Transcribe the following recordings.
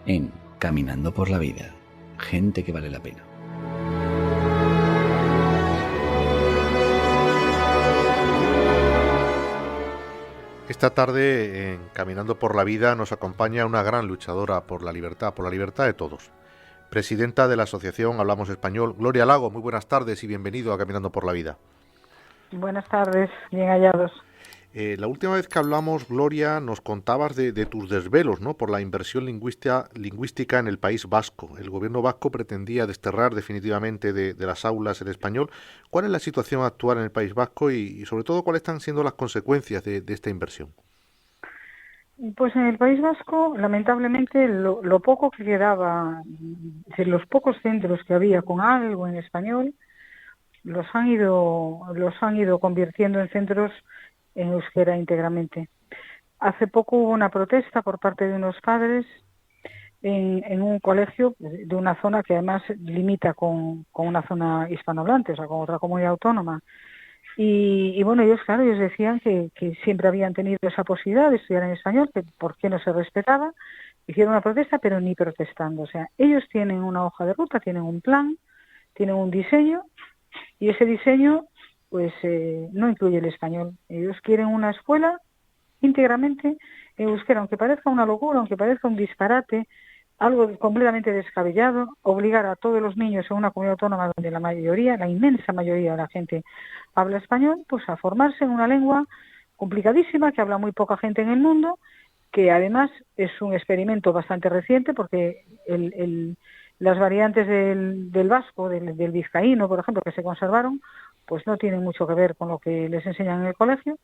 en Caminando por la Vida. Gente que vale la pena. Esta tarde en Caminando por la Vida nos acompaña una gran luchadora por la libertad de todos. Presidenta de la Asociación Hablamos Español, Gloria Lago. Muy buenas tardes y bienvenido a Caminando por la Vida. Buenas tardes, bien hallados. La última vez que hablamos, Gloria, nos contabas de tus desvelos, ¿no?, por la inversión lingüística en el País Vasco. El gobierno vasco pretendía desterrar definitivamente de las aulas el español. ¿Cuál es la situación actual en el País Vasco y sobre todo, cuáles están siendo las consecuencias de esta inversión? Pues en el País Vasco, lamentablemente, lo poco que quedaba, de los pocos centros que había con algo en español, los han ido convirtiendo en centros en euskera íntegramente. Hace poco hubo una protesta por parte de unos padres en un colegio de una zona que además limita con una zona hispanohablante, o sea, con otra comunidad autónoma. Y bueno, ellos decían que siempre habían tenido esa posibilidad de estudiar en español, que por qué no se respetaba. Hicieron una protesta, pero ni protestando. O sea, ellos tienen una hoja de ruta, tienen un plan, tienen un diseño, y ese diseño pues no incluye el español. Ellos quieren una escuela íntegramente en euskera, aunque parezca una locura, aunque parezca un disparate, algo completamente descabellado, obligar a todos los niños en una comunidad autónoma donde la inmensa mayoría de la gente habla español, pues a formarse en una lengua complicadísima que habla muy poca gente en el mundo, que además es un experimento bastante reciente porque las variantes del vasco, del vizcaíno, por ejemplo, que se conservaron, pues no tienen mucho que ver con lo que les enseñan en el colegio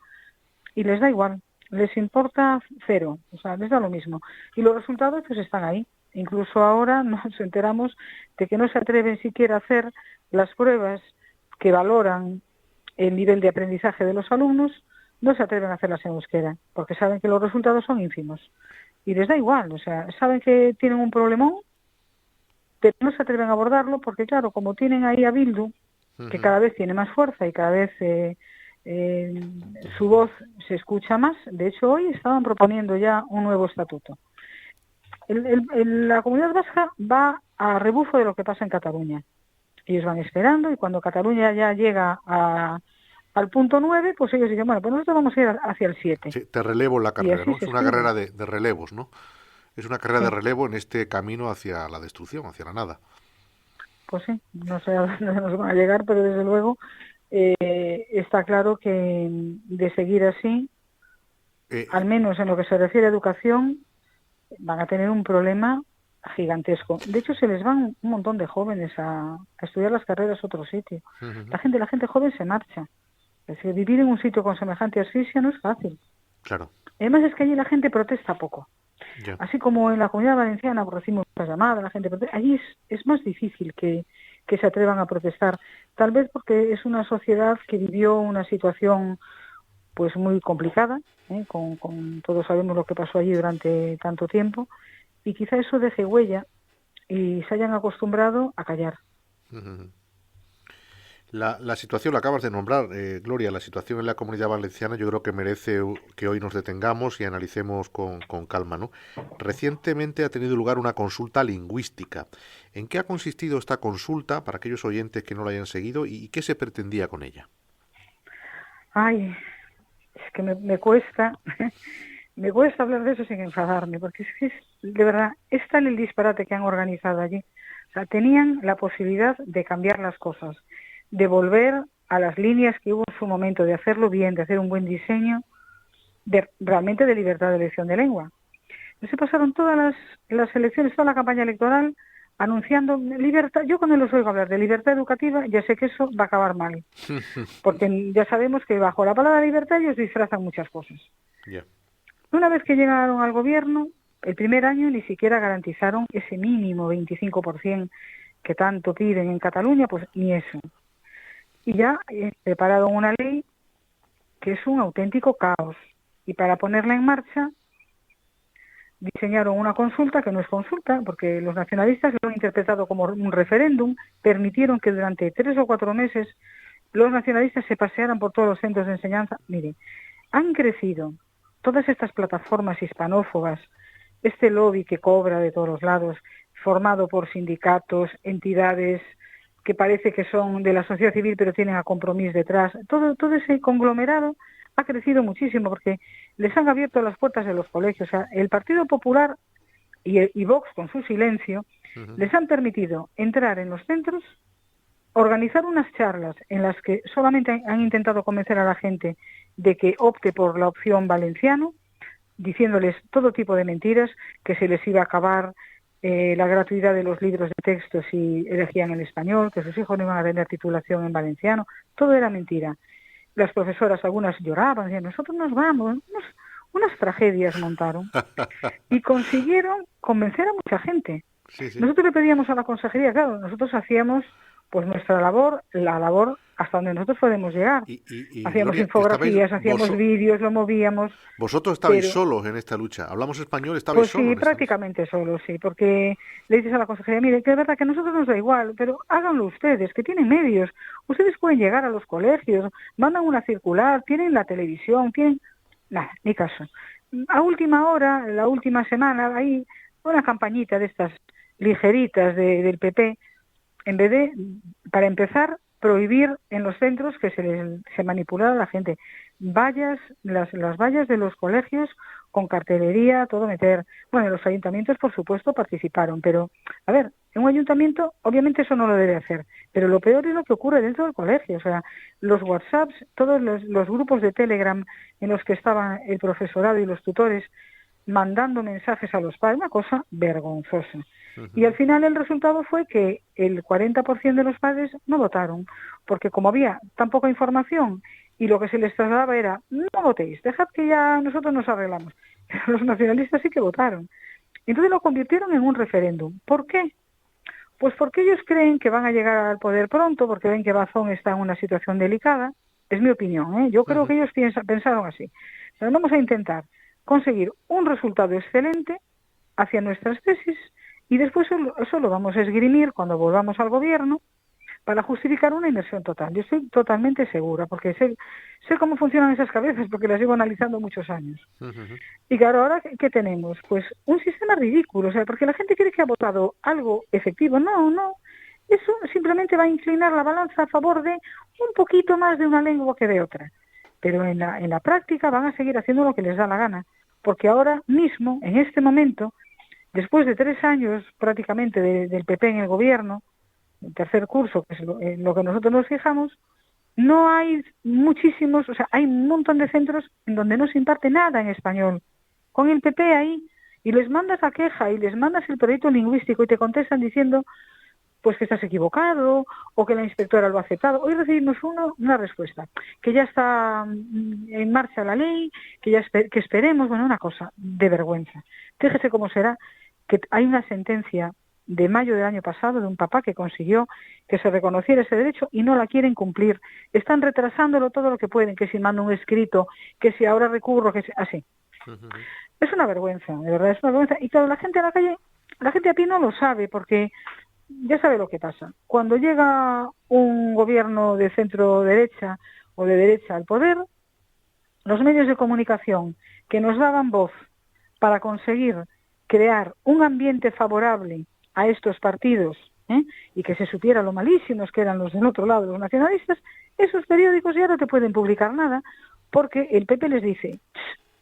y les da igual, les importa cero, o sea, les da lo mismo. Y los resultados pues están ahí. Incluso ahora nos enteramos de que no se atreven siquiera a hacer las pruebas que valoran el nivel de aprendizaje de los alumnos, no se atreven a hacerlas en euskera, porque saben que los resultados son ínfimos. Y les da igual, o sea, saben que tienen un problemón, pero no se atreven a abordarlo porque, claro, como tienen ahí a Bildu, que cada vez tiene más fuerza y cada vez su voz se escucha más. De hecho, hoy estaban proponiendo ya un nuevo estatuto. La comunidad vasca va a rebufo de lo que pasa en Cataluña. Ellos van esperando y cuando Cataluña ya llega al punto 9, pues ellos dicen, bueno, pues nosotros vamos a ir hacia el 7. Sí, te relevo la carrera, ¿no? Es una carrera de relevos, ¿no? Es una carrera de relevo en este camino hacia la destrucción, hacia la nada. Pues sí, no sé a dónde nos van a llegar, pero desde luego está claro que de seguir así, al menos en lo que se refiere a educación, van a tener un problema gigantesco. De hecho, se les van un montón de jóvenes a estudiar las carreras a otro sitio. La gente joven se marcha. Es decir, vivir en un sitio con semejante asfixia no es fácil. Claro. Además es que allí la gente protesta poco. Ya. Así como en la Comunidad Valenciana recibimos muchas llamadas, la gente protesta, allí es más difícil que se atrevan a protestar. Tal vez porque es una sociedad que vivió una situación pues muy complicada, con todos sabemos lo que pasó allí durante tanto tiempo, y quizá eso deje huella y se hayan acostumbrado a callar. La situación, la acabas de nombrar, Gloria, la situación en la Comunidad Valenciana yo creo que merece que hoy nos detengamos y analicemos con calma, ¿no? Recientemente ha tenido lugar una consulta lingüística. ¿En qué ha consistido esta consulta, para aquellos oyentes que no la hayan seguido, y qué se pretendía con ella? Ay, es que me cuesta, me cuesta hablar de eso sin enfadarme, porque es de verdad, es tal el disparate que han organizado allí. O sea, tenían la posibilidad de cambiar las cosas, de volver a las líneas que hubo en su momento, de hacerlo bien, de hacer un buen diseño, realmente de libertad de elección de lengua. Se pasaron todas las elecciones, toda la campaña electoral, anunciando libertad. Yo cuando los oigo hablar de libertad educativa, ya sé que eso va a acabar mal. Porque ya sabemos que bajo la palabra libertad ellos disfrazan muchas cosas. Yeah. Una vez que llegaron al gobierno, el primer año ni siquiera garantizaron ese mínimo 25% que tanto piden en Cataluña, pues ni eso. Y ya prepararon una ley que es un auténtico caos. Y para ponerla en marcha, diseñaron una consulta que no es consulta, porque los nacionalistas lo han interpretado como un referéndum, permitieron que durante 3 o 4 meses los nacionalistas se pasearan por todos los centros de enseñanza. Miren, han crecido todas estas plataformas hispanófobas este lobby que cobra de todos los lados, formado por sindicatos, entidades que parece que son de la sociedad civil pero tienen a Compromís detrás, todo ese conglomerado ha crecido muchísimo porque les han abierto las puertas de los colegios. O sea, el Partido Popular y Vox, con su silencio, les han permitido entrar en los centros, organizar unas charlas en las que solamente han intentado convencer a la gente de que opte por la opción valenciano, diciéndoles todo tipo de mentiras, que se les iba a acabar la gratuidad de los libros de texto si elegían el español, que sus hijos no iban a tener titulación en valenciano. Todo era mentira. Las profesoras, algunas lloraban, decían, nosotros nos vamos, unas tragedias montaron y consiguieron convencer a mucha gente. Sí, sí. Nosotros le pedíamos a la consejería, claro, nosotros hacíamos pues nuestra labor, la labor hasta donde nosotros podemos llegar. Hacíamos Gloria, infografías, hacíamos vídeos, lo movíamos. Vosotros estabais pero, solos en esta lucha. ¿Hablamos español? ¿Estabais pues solos? Sí, prácticamente solos, sí, porque le dices a la consejería, mire, que es verdad que a nosotros nos da igual, pero háganlo ustedes, que tienen medios. Ustedes pueden llegar a los colegios, mandan una circular, tienen la televisión, tienen... Nada, ni caso. A última hora, la última semana, hay una campañita de estas ligeritas del PP, en vez de, para empezar, prohibir en los centros que se manipulara a la gente. Vallas, las vallas de los colegios con cartelería, todo meter. Bueno, los ayuntamientos, por supuesto, participaron, pero, a ver, en un ayuntamiento, obviamente eso no lo debe hacer, pero lo peor es lo que ocurre dentro del colegio. O sea, los WhatsApps, todos los grupos de Telegram en los que estaban el profesorado y los tutores mandando mensajes a los padres, una cosa vergonzosa. Y al final el resultado fue que el 40% de los padres no votaron, porque como había tan poca información y lo que se les trasladaba era, no votéis, dejad que ya nosotros nos arreglamos. Pero los nacionalistas sí que votaron. Entonces lo convirtieron en un referéndum. ¿Por qué? Pues porque ellos creen que van a llegar al poder pronto, porque ven que Bazón está en una situación delicada. Es mi opinión, ¿eh? Yo creo que ellos pensaron así. Pero vamos a intentar conseguir un resultado excelente hacia nuestras tesis y después eso lo vamos a esgrimir cuando volvamos al gobierno para justificar una inversión total. Yo estoy totalmente segura, porque sé cómo funcionan esas cabezas, porque las llevo analizando muchos años. Y claro, ahora, ¿qué tenemos? Pues un sistema ridículo, o sea, porque la gente cree que ha votado algo efectivo. No, eso simplemente va a inclinar la balanza a favor de un poquito más de una lengua que de otra. Pero en la práctica van a seguir haciendo lo que les da la gana, porque ahora mismo, en este momento, después de 3 años prácticamente del PP en el gobierno, el tercer curso, que es lo que nosotros nos fijamos, no hay muchísimos, o sea, hay un montón de centros en donde no se imparte nada en español. Con el PP ahí, y les mandas la queja y les mandas el proyecto lingüístico y te contestan diciendo pues que estás equivocado o que la inspectora lo ha aceptado. Hoy recibimos una respuesta, que ya está en marcha la ley, que esperemos, bueno, una cosa de vergüenza. Fíjese cómo será que hay una sentencia de mayo del año pasado de un papá que consiguió que se reconociera ese derecho y no la quieren cumplir. Están retrasándolo todo lo que pueden, que si mando un escrito, que si ahora recurro, que si... así. Es una vergüenza, de verdad, es una vergüenza. Y claro, la gente a la calle, la gente a pie no lo sabe, porque ya sabe lo que pasa. Cuando llega un gobierno de centro derecha o de derecha al poder, los medios de comunicación que nos daban voz para conseguir crear un ambiente favorable a estos partidos, y que se supiera lo malísimos que eran los del otro lado, los nacionalistas, esos periódicos ya no te pueden publicar nada, porque el PP les dice,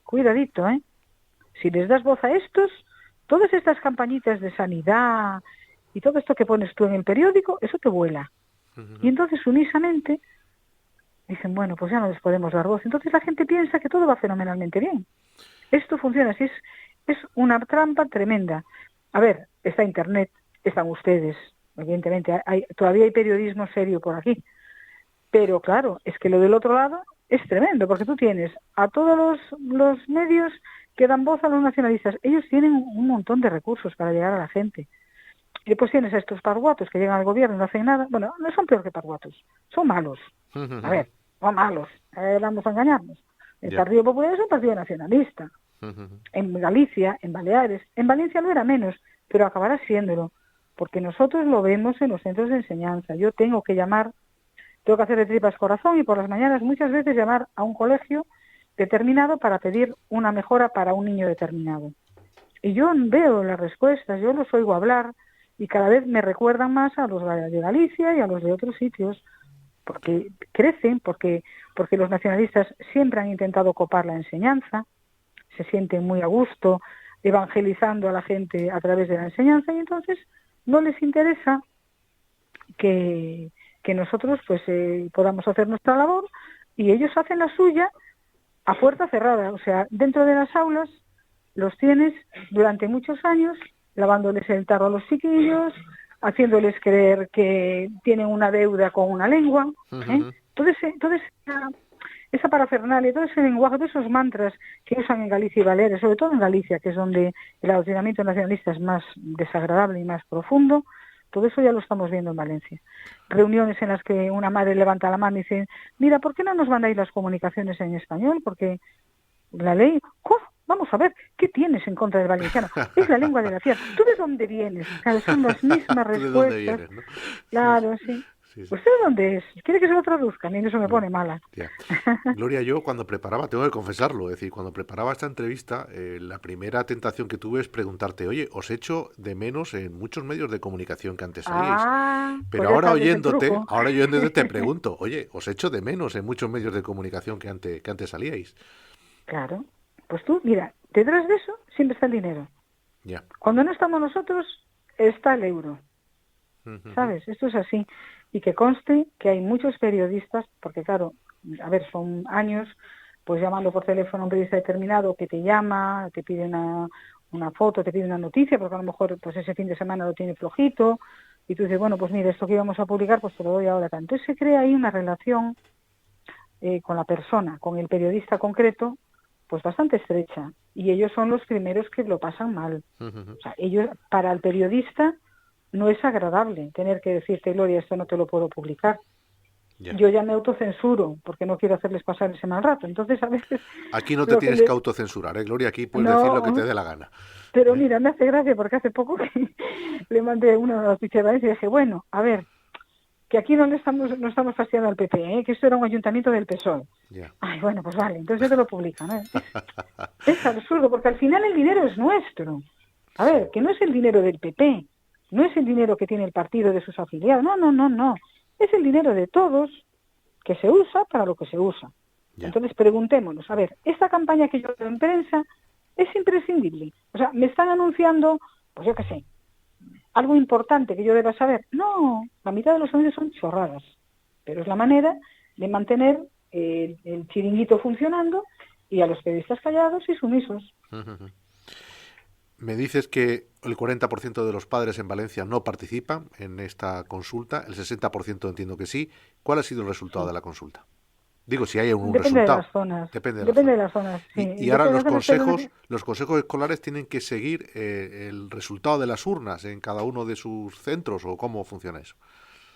cuidadito, si les das voz a estos, todas estas campañitas de sanidad y todo esto que pones tú en el periódico, eso te vuela. Y entonces sumisamente dicen, bueno, pues ya no les podemos dar voz. Entonces la gente piensa que todo va fenomenalmente bien. Esto funciona así, es una trampa tremenda. A ver, está Internet, están ustedes, evidentemente, todavía hay periodismo serio por aquí. Pero claro, es que lo del otro lado es tremendo, porque tú tienes a todos los medios que dan voz a los nacionalistas. Ellos tienen un montón de recursos para llegar a la gente. Y después tienes a estos parguatos que llegan al gobierno y no hacen nada. Bueno, no son peor que parguatos, son malos. A ver, son malos, vamos a engañarnos. El Partido Popular es un partido nacionalista. En Galicia, en Baleares, en Valencia no era menos, pero acabará siéndolo, porque nosotros lo vemos en los centros de enseñanza. Yo tengo que hacer de tripas corazón y por las mañanas muchas veces llamar a un colegio determinado para pedir una mejora para un niño determinado. y yo veo las respuestas, yo los oigo hablar y cada vez me recuerdan más a los de Galicia y a los de otros sitios, porque crecen, porque los nacionalistas siempre han intentado copar la enseñanza, se sienten muy a gusto evangelizando a la gente a través de la enseñanza y entonces no les interesa que nosotros pues podamos hacer nuestra labor y ellos hacen la suya a puerta cerrada, o sea, dentro de las aulas los tienes durante muchos años lavándoles el tarro a los chiquillos, haciéndoles creer que tienen una deuda con una lengua, Entonces esa parafernalia, todo ese lenguaje, todos esos mantras que usan en Galicia y Baleares, sobre todo en Galicia, que es donde el adoctrinamiento nacionalista es más desagradable y más profundo, todo eso ya lo estamos viendo en Valencia. Reuniones en las que una madre levanta la mano y dice, mira, ¿por qué no nos mandáis las comunicaciones en español? Porque la ley, vamos a ver, ¿qué tienes en contra del valenciano? Es la lengua de la tierra. ¿Tú de dónde vienes? Claro, son las mismas respuestas. ¿De dónde vienes, no? Claro, sí. Sí. ¿Usted de dónde es? ¿Quiere que se lo traduzcan? Y eso me pone mala. Ya. Gloria, yo cuando preparaba, tengo que confesarlo, es decir, cuando preparaba esta entrevista, la primera tentación que tuve es preguntarte, oye, os echo de menos en muchos medios de comunicación que antes salíais. Pero pues ahora oyéndote te pregunto, oye, os echo de menos en muchos medios de comunicación que antes salíais. Claro. Pues tú, mira, detrás de eso siempre está el dinero. Ya. Cuando no estamos nosotros, está el euro. ¿Sabes? Esto es así. Y que conste que hay muchos periodistas, porque claro, a ver, son años, pues llamando por teléfono a un periodista determinado que te llama, te pide una foto, te pide una noticia, porque a lo mejor pues ese fin de semana lo tiene flojito, y tú dices, bueno, pues mira, esto que íbamos a publicar, pues te lo doy ahora tanto. Entonces se crea ahí una relación con la persona, con el periodista concreto, pues bastante estrecha. Y ellos son los primeros que lo pasan mal. O sea, ellos, para el periodista, no es agradable tener que decirte, Gloria, esto no te lo puedo publicar. Yeah. Yo ya me autocensuro porque no quiero hacerles pasar ese mal rato. Entonces, a veces... Aquí no te tienes que autocensurar, ¿eh, Gloria? Aquí puedes decir lo que te dé la gana. Pero mira, me hace gracia porque hace poco que le mandé una noticia a Valencia y dije, bueno, a ver, que aquí no estamos fastidiando al PP, que esto era un ayuntamiento del PSOE. Yeah. Ay, bueno, pues vale, entonces ya te lo publican. Es absurdo porque al final el dinero es nuestro. A ver, que no es el dinero del PP. No es el dinero que tiene el partido de sus afiliados, no. Es el dinero de todos que se usa para lo que se usa. Yeah. Entonces preguntémonos, a ver, esta campaña que yo veo en prensa es imprescindible. O sea, me están anunciando, pues yo qué sé, algo importante que yo deba saber. No, la mitad de los anuncios son chorradas, pero es la manera de mantener el chiringuito funcionando y a los periodistas callados y sumisos. Me dices que el 40% de los padres en Valencia no participan en esta consulta, el 60% entiendo que sí. ¿Cuál ha sido el resultado de la consulta? Digo, si hay algún resultado. De las zonas. Depende de las zonas. Sí. Y ahora los consejos escolares tienen que seguir el resultado de las urnas en cada uno de sus centros, ¿o cómo funciona eso?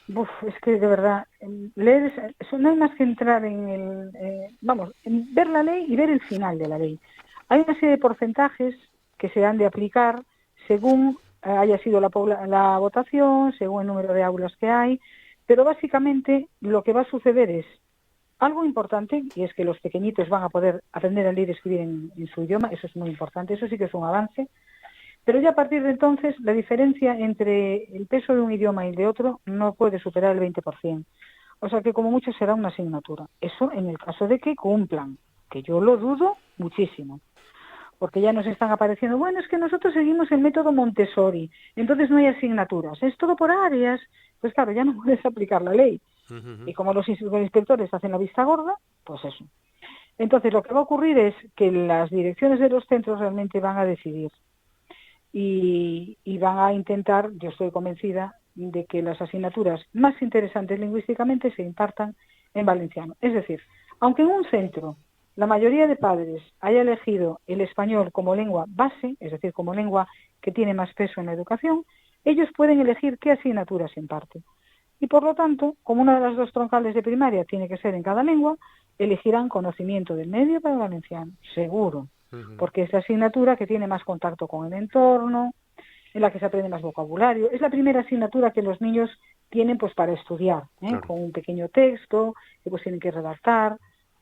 Es que de verdad, leer eso no hay más que entrar en en ver la ley y ver el final de la ley. Hay una serie de porcentajes que se han de aplicar según haya sido la votación, según el número de aulas que hay, pero básicamente lo que va a suceder es algo importante, y es que los pequeñitos van a poder aprender a leer y escribir en su idioma, eso es muy importante, eso sí que es un avance, pero ya a partir de entonces la diferencia entre el peso de un idioma y el de otro no puede superar el 20%. O sea que como mucho será una asignatura. Eso en el caso de que cumplan, que yo lo dudo muchísimo. Porque ya nos están apareciendo, bueno, es que nosotros seguimos el método Montessori, entonces no hay asignaturas, es todo por áreas, pues claro, ya no puedes aplicar la ley. Y como los inspectores hacen la vista gorda, pues eso. Entonces lo que va a ocurrir es que las direcciones de los centros realmente van a decidir y van a intentar, yo estoy convencida, de que las asignaturas más interesantes lingüísticamente se impartan en valenciano. Es decir, aunque en un centro la mayoría de padres haya elegido el español como lengua base, es decir, como lengua que tiene más peso en la educación, ellos pueden elegir qué asignaturas se imparte. Y por lo tanto, como una de las dos troncales de primaria tiene que ser en cada lengua, elegirán conocimiento del medio para el valenciano, seguro, porque es la asignatura que tiene más contacto con el entorno, en la que se aprende más vocabulario. Es la primera asignatura que los niños tienen pues para estudiar, claro, con un pequeño texto que pues tienen que redactar.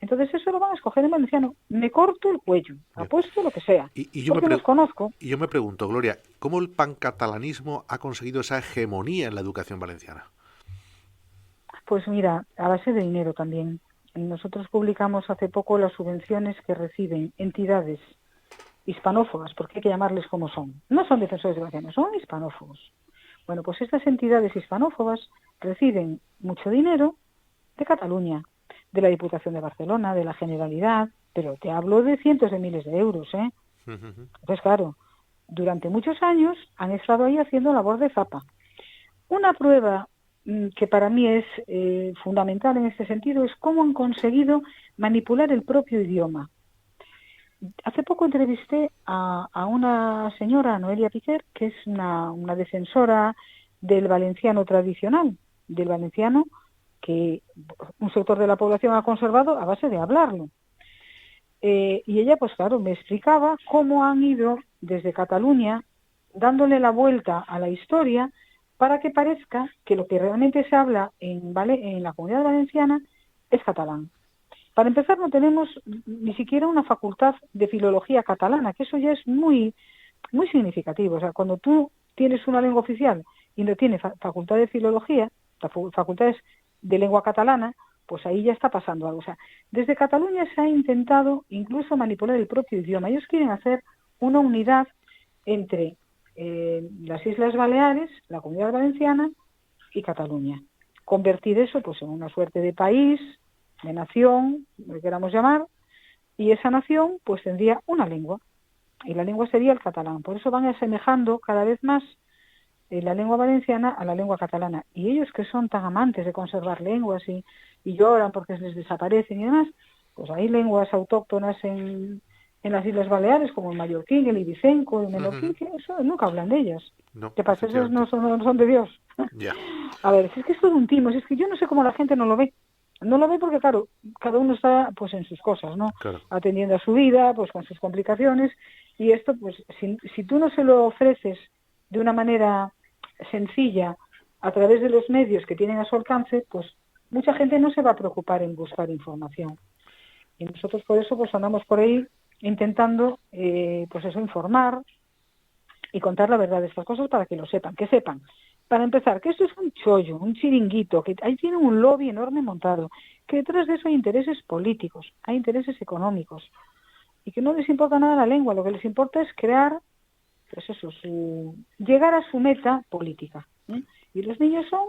Entonces eso lo van a escoger en valenciano. Me corto el cuello, apuesto lo que sea, porque los conozco. Y yo me pregunto, Gloria, ¿cómo el pancatalanismo ha conseguido esa hegemonía en la educación valenciana? Pues mira, a base de dinero también. Nosotros publicamos hace poco las subvenciones que reciben entidades hispanófonas, porque hay que llamarles como son. No son defensores de valenciano, son hispanófobos. Bueno, pues estas entidades hispanófobas reciben mucho dinero de Cataluña, de la Diputación de Barcelona, de la Generalidad, pero te hablo de cientos de miles de euros, ¿eh? Entonces, claro, durante muchos años han estado ahí haciendo labor de zapa. Una prueba que para mí es fundamental en este sentido es cómo han conseguido manipular el propio idioma. Hace poco entrevisté a una señora, Noelia Piquer, que es una defensora del valenciano tradicional, del valenciano que un sector de la población ha conservado a base de hablarlo. Y ella, pues claro, me explicaba cómo han ido desde Cataluña dándole la vuelta a la historia para que parezca que lo que realmente se habla en la Comunidad Valenciana es catalán. Para empezar, no tenemos ni siquiera una facultad de filología catalana, que eso ya es muy, muy significativo. O sea, cuando tú tienes una lengua oficial y no tienes facultad de filología, facultades de lengua catalana, pues ahí ya está pasando algo. O sea, desde Cataluña se ha intentado incluso manipular el propio idioma. Ellos quieren hacer una unidad entre las Islas Baleares, la Comunidad Valenciana y Cataluña. Convertir eso pues en una suerte de país, de nación, lo que queramos llamar, y esa nación pues tendría una lengua, y la lengua sería el catalán. Por eso van asemejando cada vez más la lengua valenciana a la lengua catalana. Y ellos que son tan amantes de conservar lenguas y lloran porque les desaparecen y demás, pues hay lenguas autóctonas en las Islas Baleares, como el mallorquín, el ibicenco, el menorquín, que eso nunca hablan de ellas. No, ¿Qué pasa? Esos no son de Dios. Ya. A ver, es que es todo un timo, es que yo no sé cómo la gente no lo ve. No lo ve porque, claro, cada uno está pues en sus cosas, ¿no? Claro. Atendiendo a su vida, pues con sus complicaciones, y esto, pues, si tú no se lo ofreces de una manera sencilla a través de los medios que tienen a su alcance, pues mucha gente no se va a preocupar en buscar información. Y nosotros por eso pues andamos por ahí intentando, pues eso, informar y contar la verdad de estas cosas para que lo sepan, que sepan. Para empezar, que esto es un chollo, un chiringuito, que ahí tiene un lobby enorme montado, que detrás de eso hay intereses políticos, hay intereses económicos, y que no les importa nada la lengua, lo que les importa es crear, pues eso, llegar a su meta política, ¿eh? Y los niños son,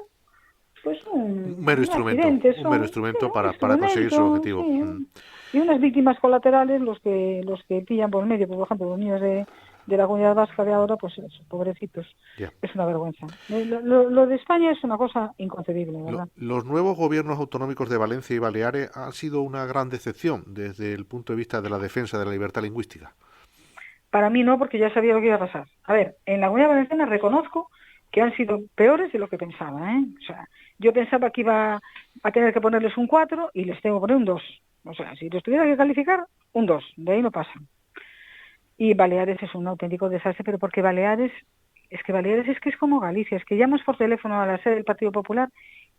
pues, un mero instrumento para conseguir su objetivo. Sí, y unas víctimas colaterales los que pillan por medio, por ejemplo, los niños de la Comunidad Vasca de ahora, pues eso, pobrecitos. Yeah. Es una vergüenza. Lo de España es una cosa inconcebible, ¿verdad? Los nuevos gobiernos autonómicos de Valencia y Baleares han sido una gran decepción desde el punto de vista de la defensa de la libertad lingüística. Para mí no, porque ya sabía lo que iba a pasar. A ver, en la Comunidad Valenciana reconozco que han sido peores de lo que pensaba, ¿eh? O sea, yo pensaba que iba a tener que ponerles un 4 y les tengo que poner un 2. O sea, si los tuviera que calificar, un 2. De ahí no pasan. Y Baleares es un auténtico desastre, pero porque Baleares es que es como Galicia, es que llamas por teléfono a la sede del Partido Popular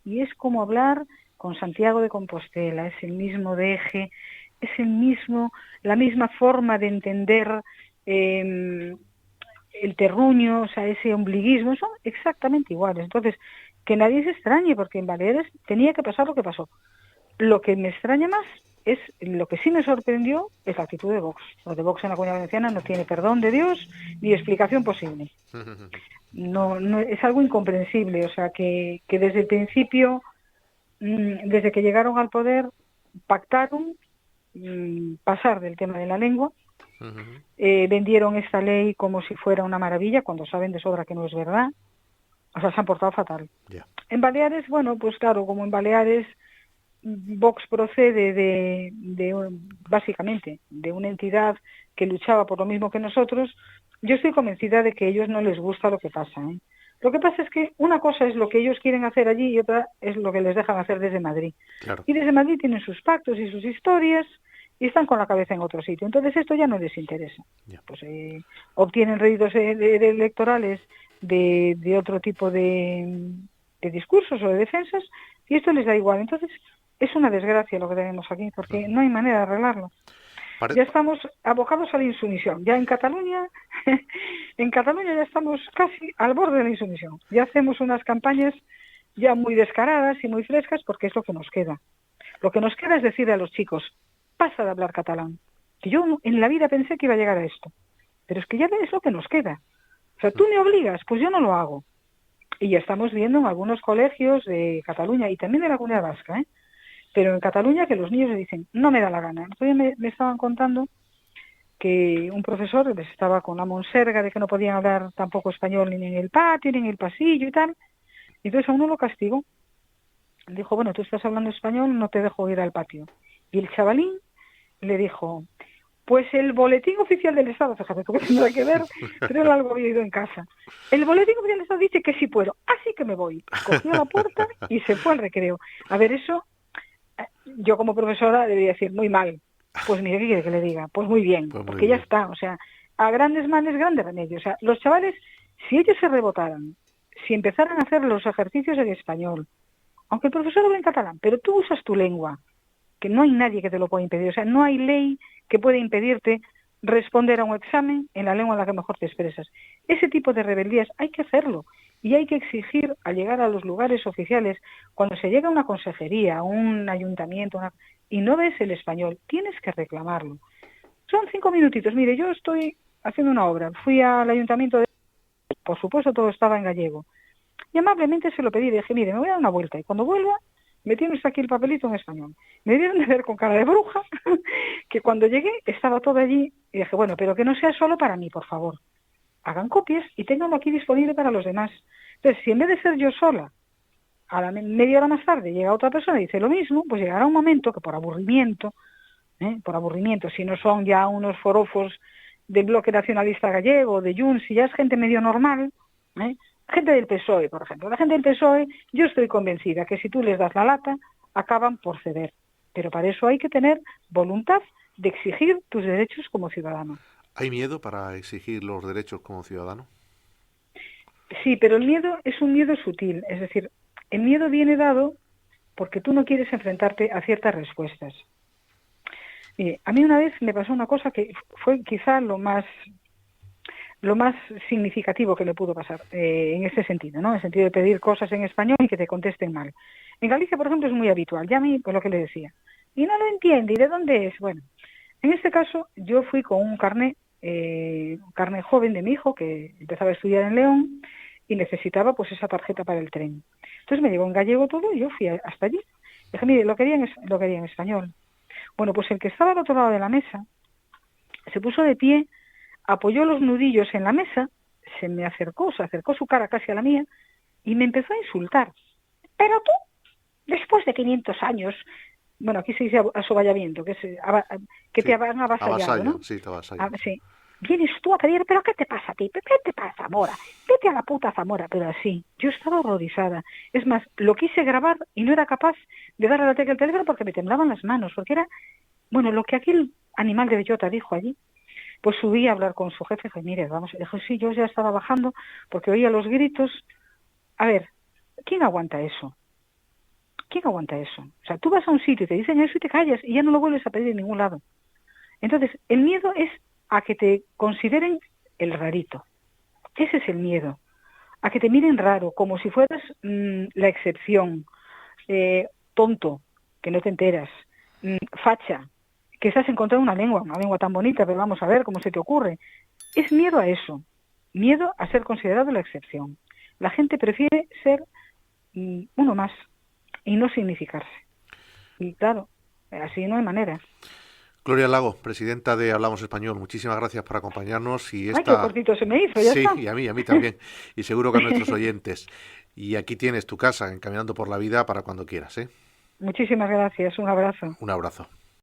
y es como hablar con Santiago de Compostela, es el mismo deje, es la misma forma de entender el terruño, o sea, ese ombliguismo, son exactamente iguales. Entonces, que nadie se extrañe, porque en Baleares tenía que pasar lo que pasó. Lo que me extraña más es, lo que sí me sorprendió, es la actitud de Vox. Lo de Vox en la Comunidad Valenciana no tiene perdón de Dios ni explicación posible. No es algo incomprensible, o sea, que desde el principio, desde que llegaron al poder, pactaron pasar del tema de la lengua. Vendieron esta ley como si fuera una maravilla, cuando saben de sobra que no es verdad. O sea, se han portado fatal. Yeah. En Baleares, bueno, pues claro, como en Baleares Vox procede básicamente de una entidad que luchaba por lo mismo que nosotros, yo estoy convencida de que a ellos no les gusta lo que pasa, ¿eh? Lo que pasa es que una cosa es lo que ellos quieren hacer allí y otra es lo que les dejan hacer desde Madrid. Claro. Y desde Madrid tienen sus pactos y sus historias y están con la cabeza en otro sitio. Entonces esto ya no les interesa. Yeah. Pues obtienen réditos electorales de otro tipo de discursos o de defensas y esto les da igual. Entonces es una desgracia lo que tenemos aquí, porque no hay manera de arreglarlo. Ya estamos abocados a la insumisión. Ya en Cataluña, en Cataluña ya estamos casi al borde de la insumisión. Ya hacemos unas campañas ya muy descaradas y muy frescas porque es lo que nos queda. Lo que nos queda es decirle a los chicos, pasa de hablar catalán. Que yo en la vida pensé que iba a llegar a esto. Pero es que ya es lo que nos queda. O sea, tú me obligas, pues yo no lo hago. Y ya estamos viendo en algunos colegios de Cataluña y también de la Comunidad Vasca, pero en Cataluña que los niños le dicen, no me da la gana. Entonces me estaban contando que un profesor les estaba con la monserga de que no podían hablar tampoco español ni en el patio, ni en el pasillo y tal. Y entonces a uno lo castigó. Dijo, bueno, tú estás hablando español, no te dejo ir al patio. Y el chavalín le dijo, pues el boletín oficial del Estado, fíjate, tú que tendrá que ver, pero él algo había ido en casa. El boletín oficial del Estado dice que sí puedo, así que me voy. Cogió la puerta y se fue al recreo. A ver, eso, yo como profesora debería decir, muy mal. Pues mire, ¿qué quiere que le diga? Pues muy bien, pues muy porque bien. Ya está, o sea, a grandes males, grandes remedios. O sea, los chavales, si ellos se rebotaran, si empezaran a hacer los ejercicios en español, aunque el profesor hable en catalán, pero tú usas tu lengua, que no hay nadie que te lo pueda impedir. O sea, no hay ley que pueda impedirte responder a un examen en la lengua en la que mejor te expresas. Ese tipo de rebeldías hay que hacerlo y hay que exigir al llegar a los lugares oficiales, cuando se llega a una consejería, a un ayuntamiento, y no ves el español, tienes que reclamarlo. Son 5 minutitos. Mire, yo estoy haciendo una obra, fui al ayuntamiento por supuesto todo estaba en gallego, y amablemente se lo pedí, dije, mire, me voy a dar una vuelta y cuando vuelva me tienes aquí el papelito en español. Me dieron de ver con cara de bruja que cuando llegué estaba todo allí y dije, bueno, pero que no sea solo para mí, por favor. Hagan copias y ténganlo aquí disponible para los demás. Entonces, si en vez de ser yo sola, a la media hora más tarde llega otra persona y dice lo mismo, pues llegará un momento que por aburrimiento, si no son ya unos forofos del Bloque Nacionalista Gallego, de Junts, si ya es gente medio normal, gente del PSOE, por ejemplo. La gente del PSOE, yo estoy convencida que si tú les das la lata, acaban por ceder. Pero para eso hay que tener voluntad de exigir tus derechos como ciudadano. ¿Hay miedo para exigir los derechos como ciudadano? Sí, pero el miedo es un miedo sutil. Es decir, el miedo viene dado porque tú no quieres enfrentarte a ciertas respuestas. A mí una vez me pasó una cosa que fue quizá lo más significativo que le pudo pasar en ese sentido, ¿no? En el sentido de pedir cosas en español y que te contesten mal. En Galicia, por ejemplo, es muy habitual. Ya a mí, pues lo que le decía. Y no lo entiende. ¿Y de dónde es? Bueno, en este caso, yo fui con un carné joven de mi hijo que empezaba a estudiar en León y necesitaba pues esa tarjeta para el tren. Entonces me llegó en gallego todo y yo fui hasta allí. Dije, mire, lo quería en español. Bueno, pues el que estaba al otro lado de la mesa se puso de pie, apoyó los nudillos en la mesa, se acercó su cara casi a la mía y me empezó a insultar. Pero tú, después de 500 años, bueno, aquí se dice asoballamiento, que te han avasallado, ¿no? Sí, te avasallan. Sí. Vienes tú a pedir, ¿pero qué te pasa a ti? ¿Qué te pasa, Zamora? Vete a la puta Zamora. Pero así, yo estaba horrorizada. Es más, lo quise grabar y no era capaz de darle a la tecla del teléfono porque me temblaban las manos, porque era, bueno, lo que aquel animal de bellota dijo allí. Pues subí a hablar con su jefe y dije, mire, vamos, dijo, sí, yo ya estaba bajando porque oía los gritos. A ver, ¿quién aguanta eso? ¿Quién aguanta eso? O sea, tú vas a un sitio y te dicen eso y te callas y ya no lo vuelves a pedir en ningún lado. Entonces, el miedo es a que te consideren el rarito. Ese es el miedo. A que te miren raro, como si fueras la excepción. Tonto, que no te enteras. Facha, que estás encontrando una lengua tan bonita, pero vamos a ver cómo se te ocurre. Es miedo a eso. Miedo a ser considerado la excepción. La gente prefiere ser uno más y no significarse. Y claro, así no hay manera. Gloria Lago, presidenta de Hablamos Español, muchísimas gracias por acompañarnos. Ay, qué cortito se me hizo, ya sí, está. Y a mí también, y seguro que a nuestros oyentes. Y aquí tienes tu casa, Encaminando por la Vida, para cuando quieras, ¿eh? Muchísimas gracias, un abrazo. Un abrazo.